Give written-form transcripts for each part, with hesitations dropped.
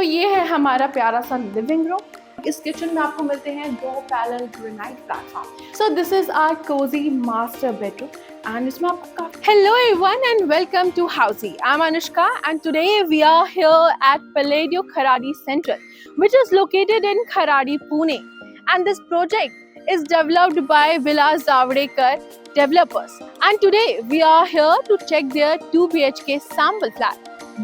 ये है हमारा प्यारा सा लिविंग रूम। इस किचन में आपको मिलते हैं 2 parallel granite platform. This is our Cozi master bedroom and इसमें आपको hello everyone and welcome to Housiey. I am Anushka and today we are here at Palladio Kharadi Central, which is located in Kharadi, Pune. And this project is developed by Vilas Zavadekar developers. And today we are here to check their 2 BHK sample flat.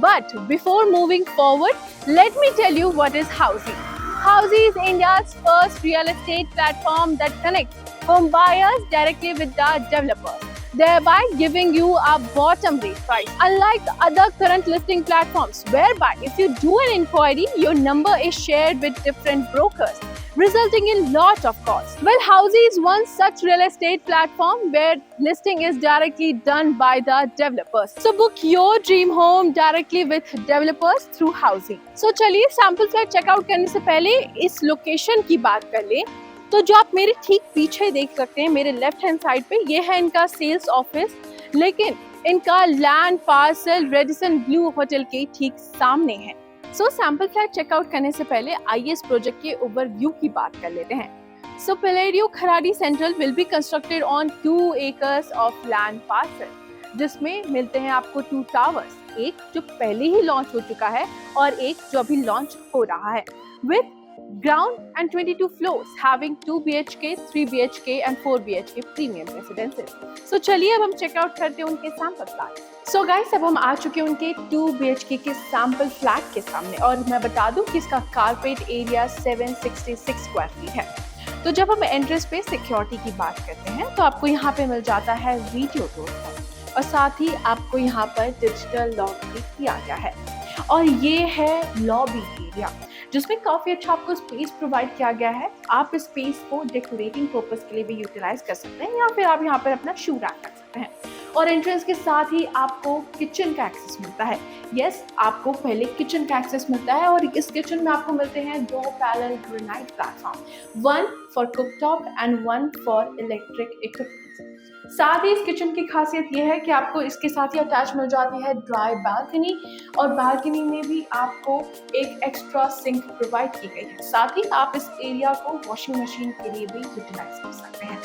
But before moving forward, let me tell you what is Housy. Housy is India's first real estate platform that connects home buyers directly with the developers, thereby giving you a bottom rate price. Unlike other current listing platforms, whereby if you do an inquiry, your number is shared with different brokers, resulting in lot of costs. Well, Housy is one such real estate platform where listing is directly done by the developers. So book your dream home directly with developers through Housy. So चलिए sample flat checkout करने से पहले इस location की बात कर ले। तो जो आप मेरे ठीक पीछे देख सकते हैं, मेरे लेफ्ट हैंड साइड पे, ये है इनका सेल्स ऑफिस, लेकिन इनका land parcel Radisson Blu hotel के ठीक सामने है। सैंपल फ्लैट चेकआउट करने से पहले आइए इस प्रोजेक्ट के ओवरव्यू की बात कर लेते हैं। Palladio Kharadi Central will be constructed on 2 acres of land parcel, जिसमें मिलते हैं आपको 2 टावर्स, एक जो पहले ही लॉन्च हो चुका है और एक जो अभी लॉन्च हो रहा है, with ground and 22 floors having 2 BHK, 3 BHK and 4 BHK premium residences. चलिए अब हम चेकआउट करते हैं उनके सैंपल फ्लैट। गाइस अब हम आ चुके हैं उनके 2 BHK के सैंपल फ्लैट के सामने और मैं बता दूं कि इसका कारपेट एरिया 766 स्क्वायर फीट है। तो जब हम एंट्रेंस पे सिक्योरिटी की बात करते हैं तो आपको यहाँ पे मिल जाता है वीडियो डोर और साथ ही आपको यहाँ पर डिजिटल लॉक भी किया गया है। और ये है लॉबी एरिया जिसमें काफी अच्छा आपको स्पेस प्रोवाइड किया गया है। आप इस स्पेस को डेकोरेटिंग पर्पस के लिए भी यूटिलाइज कर सकते हैं या फिर आप यहाँ पर अपना शू रैक कर सकते हैं। और एंट्रेंस के साथ ही आपको किचन का एक्सेस मिलता है। यस, आपको पहले किचन का एक्सेस मिलता है और इस किचन में आपको मिलते हैं 2 parallel granite platform, 1 for cooktop and 1 for electric equipment. साथ ही इस किचन की खासियत यह है कि आपको इसके साथ ही अटैच मिल जाती है ड्राई बालकनी और बालकनी में भी आपको एक एक्स्ट्रा सिंक प्रोवाइड की गई है। साथ ही आप इस एरिया को वॉशिंग मशीन के लिए भी यूटिलाइज कर सकते हैं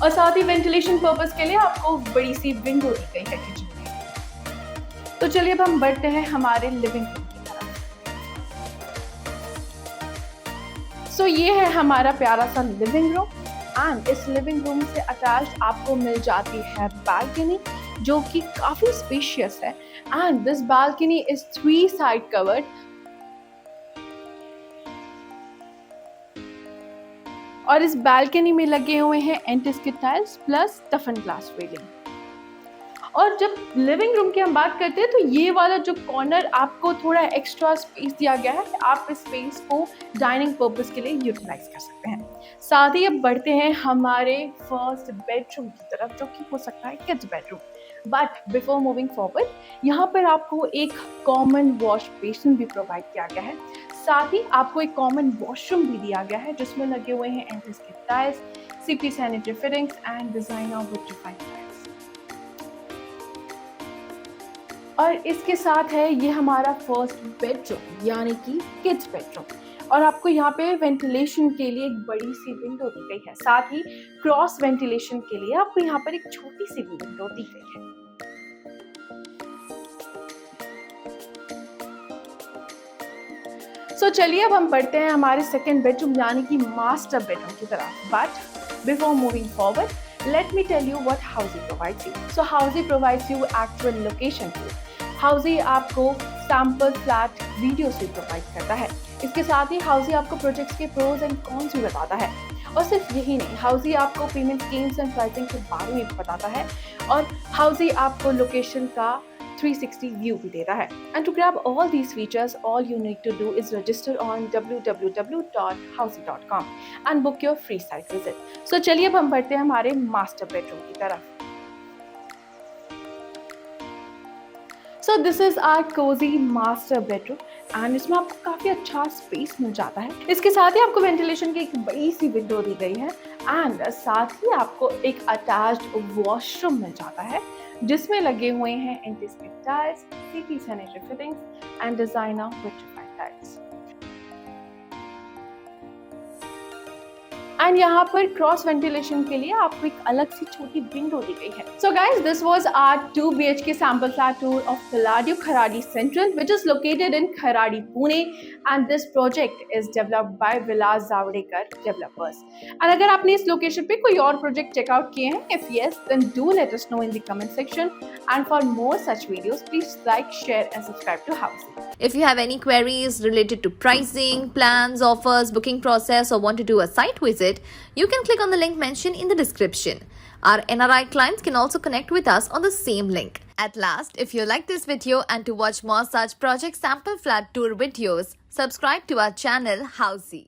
और साथ ही वेंटिलेशन पर्पस के लिए आपको बड़ी सी विंडो दी गई है किचन में। तो चलिए अब हम बढ़ते हैं हमारे लिविंग रूम की तरफ। ये है हमारा प्यारा सा लिविंग रूम एंड इस लिविंग रूम से अटैच्ड आपको मिल जाती है बालकनी जो कि काफी स्पेशियस है and this balcony is 3 side covered और इस बालकनी में लगे हुए हैं anti-skid tiles plus टफन glass railing. और जब लिविंग रूम की हम बात करते हैं तो ये वाला जो कॉर्नर आपको थोड़ा एक्स्ट्रा स्पेस दिया गया है, आप इस स्पेस को डाइनिंग पर्पस के लिए यूटिलाइज कर सकते हैं। साथ ही अब बढ़ते हैं हमारे फर्स्ट बेडरूम की तरफ जो कि हो सकता है kids bedroom. But before moving forward, यहाँ पर आपको एक कॉमन वॉश बेसिन भी प्रोवाइड किया गया है। साथ ही आपको एक कॉमन वॉशरूम भी दिया गया है जिसमें लगे हुए हैं anti-skid tiles, CP sanitary fittings and designer vitrified tiles. और इसके साथ है ये हमारा फर्स्ट बेडरूम यानी कि किड्स बेडरूम और आपको यहाँ पे वेंटिलेशन के लिए एक बड़ी सी विंडो दी गई है। साथ ही क्रॉस वेंटिलेशन के लिए आपको यहाँ पर एक छोटी सी भी विंडो दी गई है। चलिए अब हम बढ़ते हैं हमारे सेकेंड बेडरूम यानी कि मास्टर बेडरूम की तरफ। But before moving forward, let me tell you what Housy provides you. Housy provides you actual location proof. Housy आपको सैंपल फ्लैट वीडियोस भी प्रोवाइड करता है। इसके साथ ही Housy आपको प्रोजेक्ट्स के प्रोज एंड कॉन्स भी बताता है। और सिर्फ यही नहीं, Housy आपको पेमेंट स्कीम्स एंड प्राइसिंग के बारे में भी बताता है और Housy आपको लोकेशन का 360 व्यू भी देता है। And to grab all these features, all you need to do is register on www.housy.com and book your free site visit. चलिए अब हम बढ़ते हैं हमारे मास्टर बेडरूम की तरफ। This is our Cozi master bedroom and इसमें आपको काफी अच्छा स्पेस मिल जाता है। इसके साथ ही आपको वेंटिलेशन की एक बड़ी सी विंडो दी गई है एंड साथ ही आपको एक अटैच्ड वॉशरूम मिल जाता है जिसमें लगे हुए हैं एंटी-स्किड टायर्स, सीटी sanitary fittings and designer vitrified tiles. And यहाँ पर क्रॉस वेंटिलेशन के लिए आपको एक अलग सी छोटी विंडो दी गई है। So guys, this was our 2 BHK sample flat tour of Palladio Kharadi Central, which is located in Kharadi, Pune, and this project is developed by Vilas Zavadekar Developers. And अगर आपने इस लोकेशन पे कोई और project checkout किए हैं, if yes, then do let us know in the comment section. And for more such videos, please like, share, and subscribe to Housing. If you have any queries related to pricing, plans, offers, booking process, or want to do a site visit, you can click on the link mentioned in the description. Our NRI clients can also connect with us on the same link. At last, if you like this video and to watch more such project sample flat tour videos, subscribe to our channel Housey.